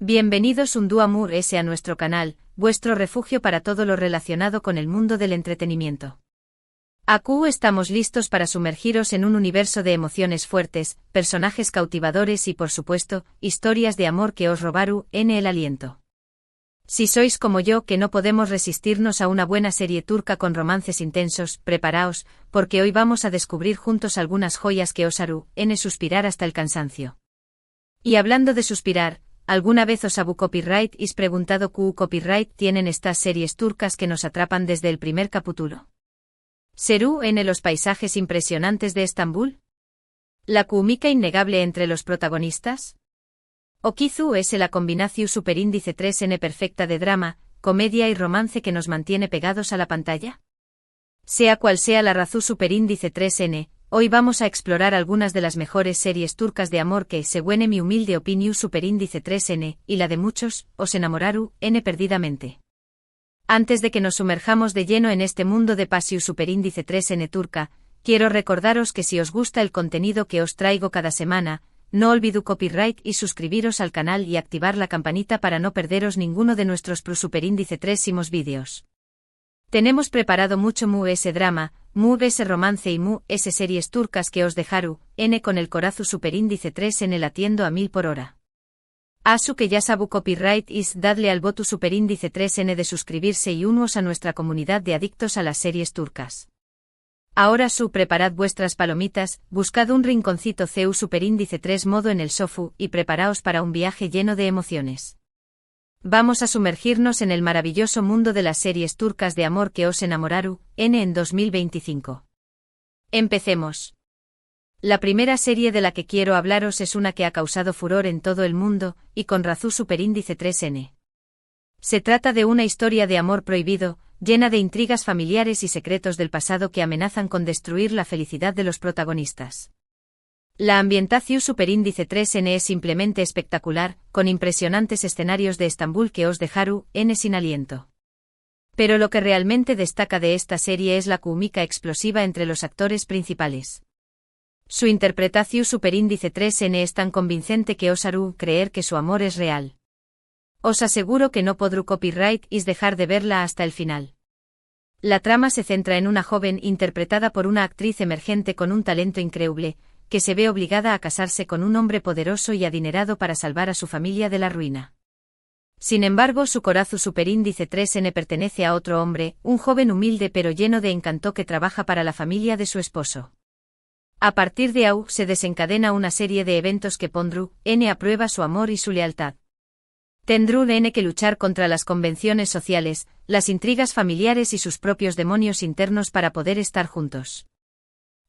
Bienvenidos un día más a nuestro canal, vuestro refugio para todo lo relacionado con el mundo del entretenimiento. Aquí estamos listos para sumergiros en un universo de emociones fuertes, personajes cautivadores y por supuesto, historias de amor que os robaron el aliento. Si sois como yo que no podemos resistirnos a una buena serie turca con romances intensos, preparaos, porque hoy vamos a descubrir juntos algunas joyas que os harán suspirar hasta el cansancio. Y hablando de suspirar, ¿alguna vez os habu copyright is preguntado qué copyright tienen estas series turcas que nos atrapan desde el primer capítulo? ¿Serú los paisajes impresionantes de Estambul? ¿La química innegable entre los protagonistas? ¿O quizú es la combinación superíndice 3N perfecta de drama, comedia y romance que nos mantiene pegados a la pantalla? Sea cual sea la razón superíndice 3N, hoy vamos a explorar algunas de las mejores series turcas de amor que, según mi humilde opinión superíndice 3N, y la de muchos, os enamoraron perdidamente. Antes de que nos sumerjamos de lleno en este mundo de pasión superíndice 3N turca, quiero recordaros que si os gusta el contenido que os traigo cada semana, no olvidéis copyright y suscribiros al canal y activar la campanita para no perderos ninguno de nuestros superíndice 3 vídeos. Tenemos preparado mucho ese drama, ese romance y ese series turcas que os dejaron con el corazón superíndice 3N latiendo a 1000 por hora. Asu que ya sabu copyright is dadle al voto superíndice 3N de suscribirse y unos a nuestra comunidad de adictos a las series turcas. Ahora preparad vuestras palomitas, buscad un rinconcito CU superíndice 3 modo en el sofu y preparaos para un viaje lleno de emociones. Vamos a sumergirnos en el maravilloso mundo de las series turcas de amor que os enamoraron en 2025. Empecemos. La primera serie de la que quiero hablaros es una que ha causado furor en todo el mundo, y con razón superíndice 3N. Se trata de una historia de amor prohibido, llena de intrigas familiares y secretos del pasado que amenazan con destruir la felicidad de los protagonistas. La ambientación superíndice 3N es simplemente espectacular, con impresionantes escenarios de Estambul que os dejaron sin aliento. Pero lo que realmente destaca de esta serie es la química explosiva entre los actores principales. Su interpretación superíndice 3N es tan convincente que os hará creer que su amor es real. Os aseguro que no podré copyright is dejar de verla hasta el final. La trama se centra en una joven interpretada por una actriz emergente con un talento increíble, que se ve obligada a casarse con un hombre poderoso y adinerado para salvar a su familia de la ruina. Sin embargo, su corazón superíndice 3N pertenece a otro hombre, un joven humilde pero lleno de encanto que trabaja para la familia de su esposo. A partir de ahí se desencadena una serie de eventos que pondrán a prueba su amor y su lealtad. Tendrán que luchar contra las convenciones sociales, las intrigas familiares y sus propios demonios internos para poder estar juntos.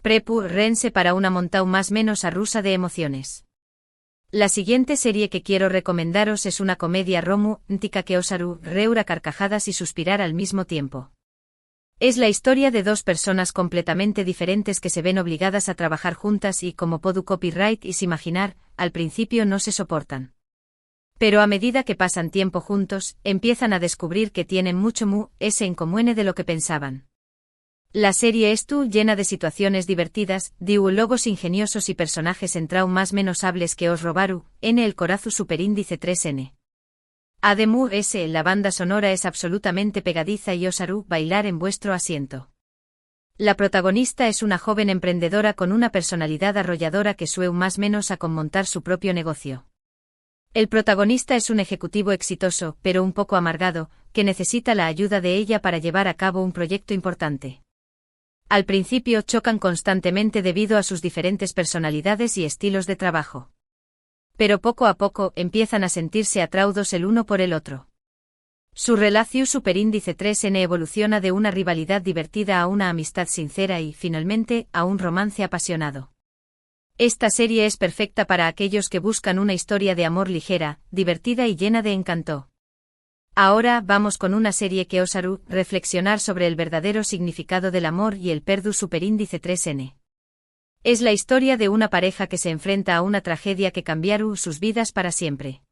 Prepárense para una montaña más menos rusa de emociones. La siguiente serie que quiero recomendaros es una comedia romántica que os hará reír a carcajadas y suspirar al mismo tiempo. Es la historia de dos personas completamente diferentes que se ven obligadas a trabajar juntas y, como puedo copyright is imaginar, al principio no se soportan. Pero a medida que pasan tiempo juntos, empiezan a descubrir que tienen mucho en común de lo que pensaban. La serie es llena de situaciones divertidas, diálogos ingeniosos y personajes más menos hables que os robaron el corazón superíndice 3N. Además, la banda sonora es absolutamente pegadiza y os hará bailar en vuestro asiento. La protagonista es una joven emprendedora con una personalidad arrolladora que suele más menos a montar su propio negocio. El protagonista es un ejecutivo exitoso, pero un poco amargado, que necesita la ayuda de ella para llevar a cabo un proyecto importante. Al principio chocan constantemente debido a sus diferentes personalidades y estilos de trabajo. Pero poco a poco empiezan a sentirse atraídos el uno por el otro. Su relación superíndice 3N evoluciona de una rivalidad divertida a una amistad sincera y, finalmente, a un romance apasionado. Esta serie es perfecta para aquellos que buscan una historia de amor ligera, divertida y llena de encanto. Ahora vamos con una serie que os hará reflexionar sobre el verdadero significado del amor y el perdu superíndice 3N. Es la historia de una pareja que se enfrenta a una tragedia que cambiará sus vidas para siempre.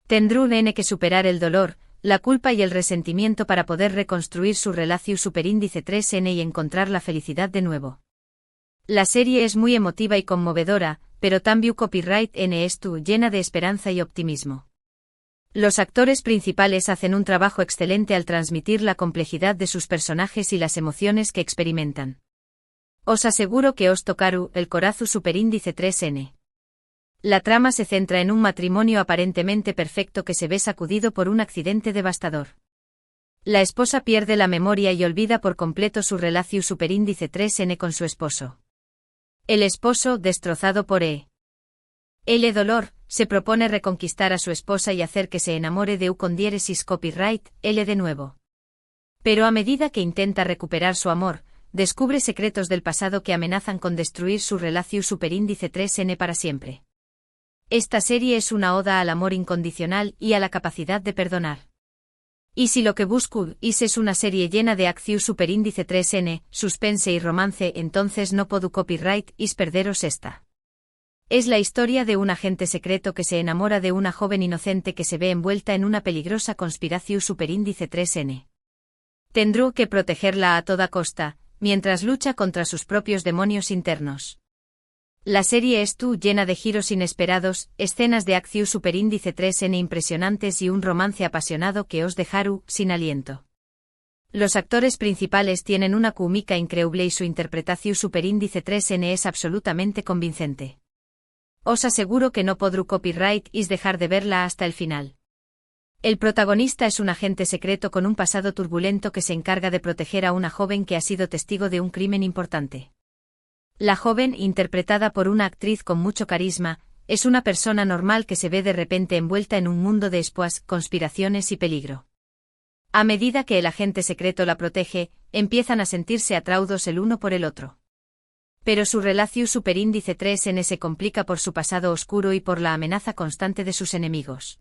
Tendrán que superar el dolor, la culpa y el resentimiento para poder reconstruir su relación superíndice 3N y encontrar la felicidad de nuevo. La serie es muy emotiva y conmovedora, pero también copyright N es llena de esperanza y optimismo. Los actores principales hacen un trabajo excelente al transmitir la complejidad de sus personajes y las emociones que experimentan. Os aseguro que os tocaru, el Corazu superíndice 3N. La trama se centra en un matrimonio aparentemente perfecto que se ve sacudido por un accidente devastador. La esposa pierde la memoria y olvida por completo su relación superíndice 3N con su esposo. El esposo, destrozado por el dolor, se propone reconquistar a su esposa y hacer que se enamore de con diéresis copyright, L de nuevo. Pero a medida que intenta recuperar su amor, descubre secretos del pasado que amenazan con destruir su relación superíndice 3N para siempre. Esta serie es una oda al amor incondicional y a la capacidad de perdonar. Y si lo que busco es una serie llena de acción superíndice 3N, suspense y romance, entonces no puedo copyright perderos esta. Es la historia de un agente secreto que se enamora de una joven inocente que se ve envuelta en una peligrosa conspiración superíndice 3N. Tendrá que protegerla a toda costa, mientras lucha contra sus propios demonios internos. La serie es llena de giros inesperados, escenas de acción superíndice 3N impresionantes y un romance apasionado que os dejaru sin aliento. Los actores principales tienen una química increíble y su interpretación superíndice 3N es absolutamente convincente. Os aseguro que no podré copyright dejar de verla hasta el final. El protagonista es un agente secreto con un pasado turbulento que se encarga de proteger a una joven que ha sido testigo de un crimen importante. La joven, interpretada por una actriz con mucho carisma, es una persona normal que se ve de repente envuelta en un mundo de espuas, conspiraciones y peligro. A medida que el agente secreto la protege, empiezan a sentirse atraídos el uno por el otro. Pero su relación superíndice 3N se complica por su pasado oscuro y por la amenaza constante de sus enemigos.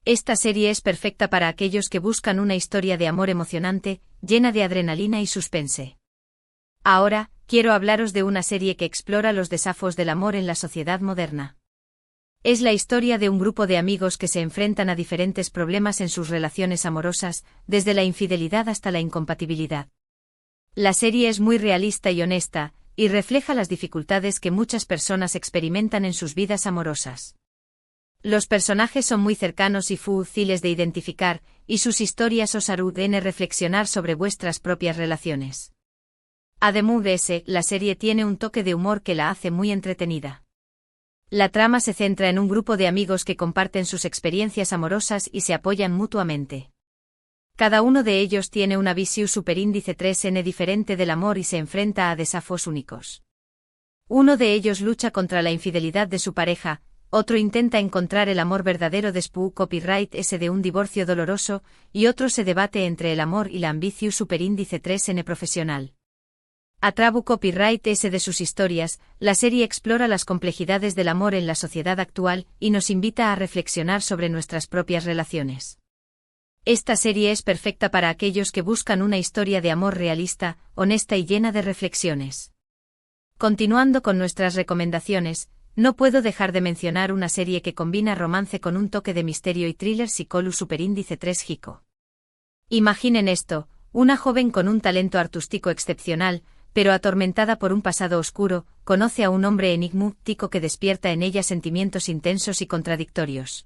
Esta serie es perfecta para aquellos que buscan una historia de amor emocionante, llena de adrenalina y suspense. Ahora, quiero hablaros de una serie que explora los desafíos del amor en la sociedad moderna. Es la historia de un grupo de amigos que se enfrentan a diferentes problemas en sus relaciones amorosas, desde la infidelidad hasta la incompatibilidad. La serie es muy realista y honesta, y refleja las dificultades que muchas personas experimentan en sus vidas amorosas. Los personajes son muy cercanos y fáciles de identificar, y sus historias os harán reflexionar sobre vuestras propias relaciones. Además de eso, la serie tiene un toque de humor que la hace muy entretenida. La trama se centra en un grupo de amigos que comparten sus experiencias amorosas y se apoyan mutuamente. Cada uno de ellos tiene una visión superíndice 3N diferente del amor y se enfrenta a desafíos únicos. Uno de ellos lucha contra la infidelidad de su pareja, otro intenta encontrar el amor verdadero después copyright S de un divorcio doloroso, y otro se debate entre el amor y la ambición superíndice 3N profesional. A través copyright S de sus historias, la serie explora las complejidades del amor en la sociedad actual y nos invita a reflexionar sobre nuestras propias relaciones. Esta serie es perfecta para aquellos que buscan una historia de amor realista, honesta y llena de reflexiones. Continuando con nuestras recomendaciones, no puedo dejar de mencionar una serie que combina romance con un toque de misterio y thriller psicológico superíndice 3 Hiko. Imaginen esto, una joven con un talento artístico excepcional, pero atormentada por un pasado oscuro, conoce a un hombre enigmático que despierta en ella sentimientos intensos y contradictorios.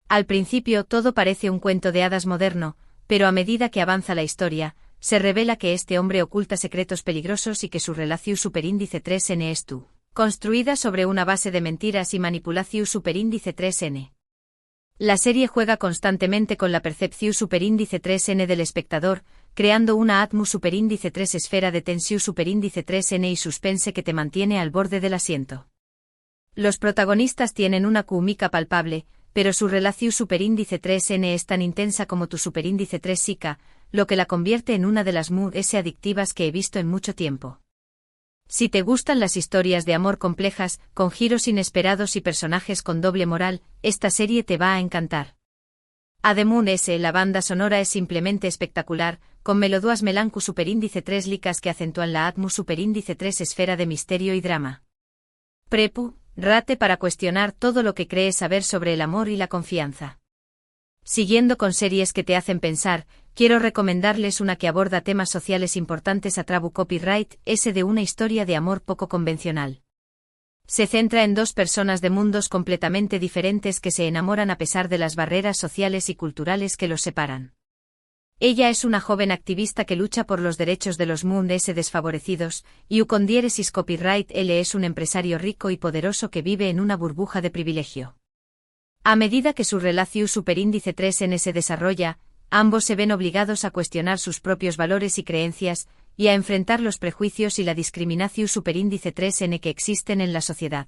Al principio todo parece un cuento de hadas moderno, pero a medida que avanza la historia, se revela que este hombre oculta secretos peligrosos y que su relación superíndice 3N es construida sobre una base de mentiras y manipulación superíndice 3N. La serie juega constantemente con la percepción superíndice 3N del espectador, creando una atmósfera superíndice 3 esfera de tensión superíndice 3N y suspense que te mantiene al borde del asiento. Los protagonistas tienen una química palpable, pero su relación superíndice 3N es tan intensa como tu superíndice 3 Sika, lo que la convierte en una de las más adictivas que he visto en mucho tiempo. Si te gustan las historias de amor complejas, con giros inesperados y personajes con doble moral, esta serie te va a encantar. Además la banda sonora es simplemente espectacular, con melodías melanco superíndice 3 licas que acentúan la atmósfera superíndice 3 esfera de misterio y drama. Rate para cuestionar todo lo que crees saber sobre el amor y la confianza. Siguiendo con series que te hacen pensar, quiero recomendarles una que aborda temas sociales importantes a través copyright S de una historia de amor poco convencional. Se centra en dos personas de mundos completamente diferentes que se enamoran a pesar de las barreras sociales y culturales que los separan. Ella es una joven activista que lucha por los derechos de los mundos desfavorecidos, y Ucondieresis Copyright él es un empresario rico y poderoso que vive en una burbuja de privilegio. A medida que su relación superíndice 3N se desarrolla, ambos se ven obligados a cuestionar sus propios valores y creencias, y a enfrentar los prejuicios y la discriminación superíndice 3N que existen en la sociedad.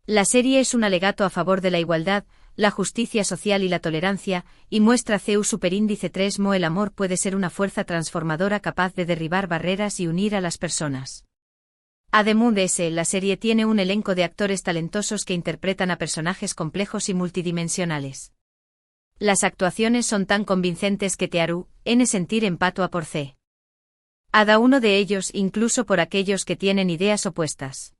La serie es un alegato a favor de la igualdad, la justicia social y la tolerancia, y muestra CEU superíndice 3 mo el amor puede ser una fuerza transformadora capaz de derribar barreras y unir a las personas. Además de ese, la serie tiene un elenco de actores talentosos que interpretan a personajes complejos y multidimensionales. Las actuaciones son tan convincentes que te harán sentir empato por C. Cada uno de ellos, incluso por aquellos que tienen ideas opuestas.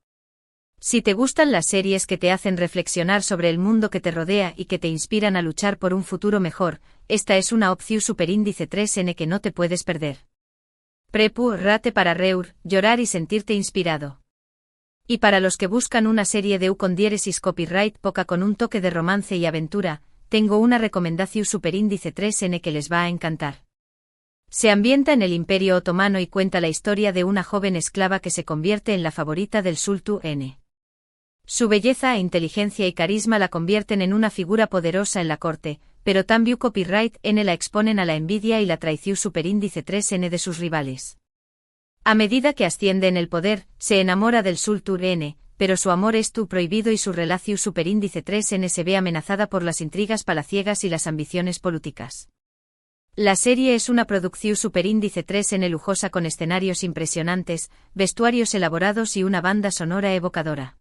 Si te gustan las series que te hacen reflexionar sobre el mundo que te rodea y que te inspiran a luchar por un futuro mejor, esta es una opción superíndice 3N que no te puedes perder. Prepárate para reír, llorar y sentirte inspirado. Y para los que buscan una serie de Ucondieresis Copyright poca con un toque de romance y aventura, tengo una recomendación superíndice 3N que les va a encantar. Se ambienta en el Imperio Otomano y cuenta la historia de una joven esclava que se convierte en la favorita del Sultán. Su belleza, inteligencia y carisma la convierten en una figura poderosa en la corte, pero también Copyright N la exponen a la envidia y la traición superíndice 3N de sus rivales. A medida que asciende en el poder, se enamora del Sultán, pero su amor es prohibido y su relación superíndice 3N se ve amenazada por las intrigas palaciegas y las ambiciones políticas. La serie es una producción superíndice 3N lujosa con escenarios impresionantes, vestuarios elaborados y una banda sonora evocadora.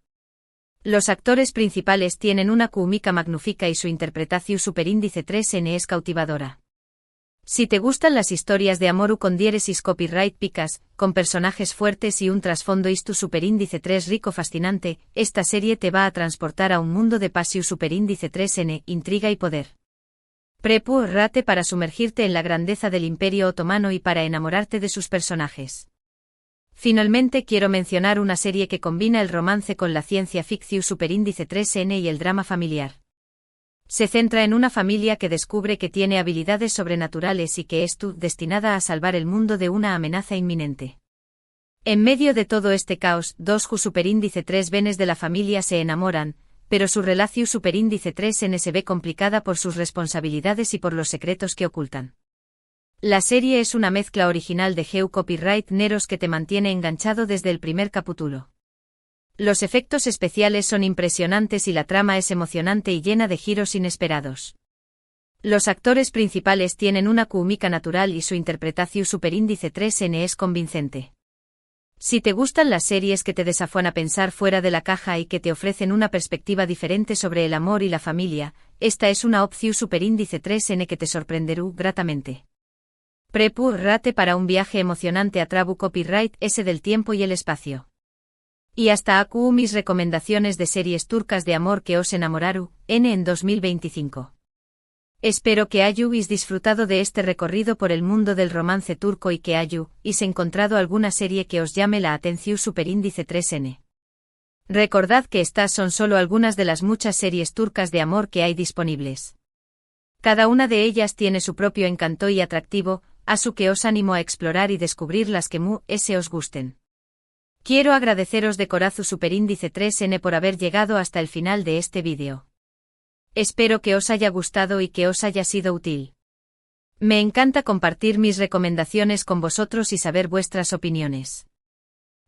Los actores principales tienen una química magnífica y su interpretación superíndice 3N es cautivadora. Si te gustan las historias de amor Ucondieresis Copyright picas, con personajes fuertes y un trasfondo istu superíndice 3 rico fascinante, esta serie te va a transportar a un mundo de pasión superíndice 3N, intriga y poder. Prepárate para sumergirte en la grandeza del Imperio Otomano y para enamorarte de sus personajes. Finalmente quiero mencionar una serie que combina el romance con la ciencia ficción superíndice 3N y el drama familiar. Se centra en una familia que descubre que tiene habilidades sobrenaturales y que es destinada a salvar el mundo de una amenaza inminente. En medio de todo este caos, dos superíndice 3 venes de la familia se enamoran, pero su relación superíndice 3N se ve complicada por sus responsabilidades y por los secretos que ocultan. La serie es una mezcla original de Geu Copyright Neros que te mantiene enganchado desde el primer capítulo. Los efectos especiales son impresionantes y la trama es emocionante y llena de giros inesperados. Los actores principales tienen una química natural y su interpretación superíndice 3N es convincente. Si te gustan las series que te desafían a pensar fuera de la caja y que te ofrecen una perspectiva diferente sobre el amor y la familia, esta es una opción superíndice 3N que te sorprenderá gratamente. Prepárate para un viaje emocionante a Trabu Copyright S del tiempo y el espacio. Y hasta aquí mis recomendaciones de series turcas de amor que os enamoraron en 2025. Espero que hayáis disfrutado de este recorrido por el mundo del romance turco y que hayáis encontrado alguna serie que os llame la atención superíndice 3N. Recordad que estas son solo algunas de las muchas series turcas de amor que hay disponibles. Cada una de ellas tiene su propio encanto y atractivo, así que os animo a explorar y descubrir las que os gusten. Quiero agradeceros de corazón superíndice 3N por haber llegado hasta el final de este vídeo. Espero que os haya gustado y que os haya sido útil. Me encanta compartir mis recomendaciones con vosotros y saber vuestras opiniones.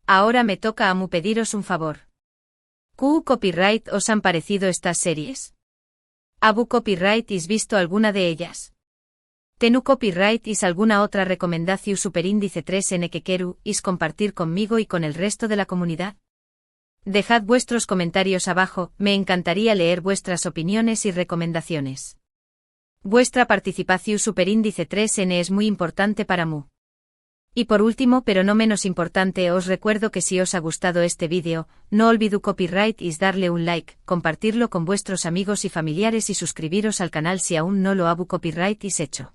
Ahora me toca a pediros un favor. ¿Qué copyright os han parecido estas series? ¿Abu copyright is visto alguna de ellas? ¿Tenu copyright is alguna otra recomendación superíndice 3N que quiero compartir conmigo y con el resto de la comunidad? Dejad vuestros comentarios abajo, me encantaría leer vuestras opiniones y recomendaciones. Vuestra participación superíndice 3N es muy importante para mí. Y por último pero no menos importante os recuerdo que si os ha gustado este vídeo, no olvidéis copyright is darle un like, compartirlo con vuestros amigos y familiares y suscribiros al canal si aún no lo habu copyright is hecho.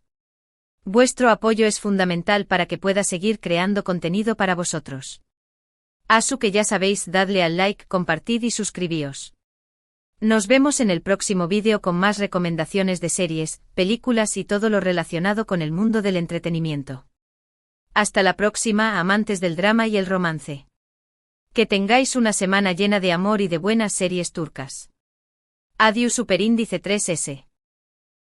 Vuestro apoyo es fundamental para que pueda seguir creando contenido para vosotros. Asu que ya sabéis, dadle al like, compartid y suscribíos. Nos vemos en el próximo vídeo con más recomendaciones de series, películas y todo lo relacionado con el mundo del entretenimiento. Hasta la próxima, amantes del drama y el romance. Que tengáis una semana llena de amor y de buenas series turcas. Adiós Superíndice 3S.